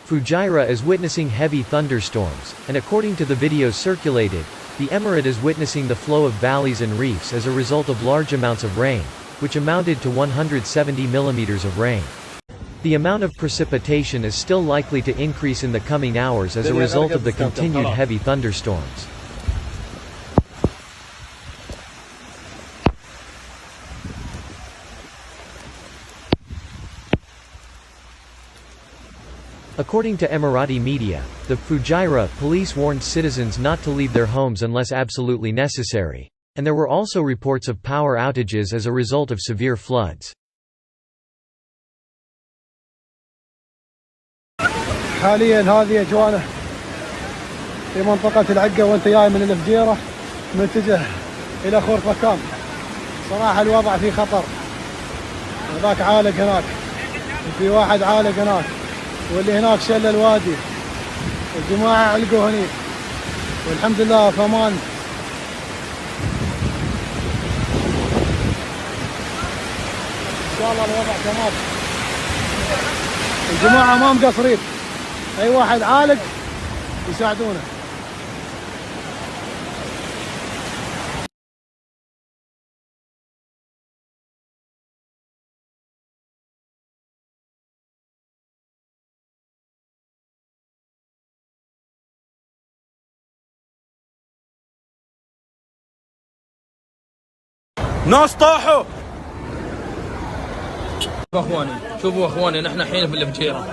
Fujairah is witnessing heavy thunderstorms, and according to the videos circulated, the emirate is witnessing the flow of valleys and reefs as a result of large amounts of rain, which amounted to 170 millimeters of rain. The amount of precipitation is still likely to increase in the coming hours as a result of the continued heavy thunderstorms. According to Emirati media, the Fujairah police warned citizens not to leave their homes unless absolutely necessary. And there were also reports of power outages as a result of severe floods. حاليا هذه أجوانا في منطقة العقة وانت جاي من الفجيرة متجه إلى خورفكان. صراحة الوضع فيه خطر، هذاك عالق هناك وفي واحد عالق هناك، واللي هناك شل الوادي، الجماعة علقوا هني والحمد لله في أمان. إن شاء الله الوضع تمام، الجماعة ما مقصرين، أي واحد عالق يساعدونه. ناس طاحوا. شوفوا اخواني نحن الحين في الفجيره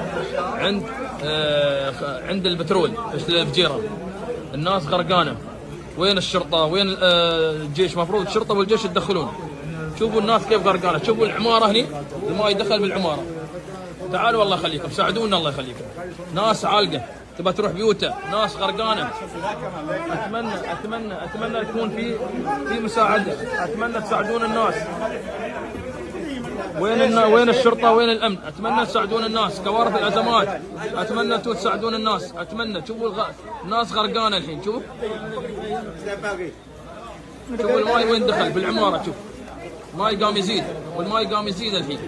عند البترول في الفجيره، الناس غرقانه. وين الشرطه؟ وين الجيش؟ مفروض الشرطه والجيش يتدخلون. شوفوا الناس كيف غرقانه، شوفوا العماره هني الماء يدخل بالعماره. تعالوا الله يخليكم، ساعدونا الله يخليكم. ناس عالقه تبى تروح بيوتها، ناس غرقانه. اتمنى يكون في مساعده، اتمنى تساعدون الناس. وين الشرطه؟ وين الامن؟ اتمنى تساعدون الناس. كوارث الازمات اتمنى انتم تساعدون الناس، اتمنى. شوفوا الناس غرقانه الحين، شوفوا الماي وين دخل بالعماره، شوف الماي قام يزيد، والماي قام يزيد الحين.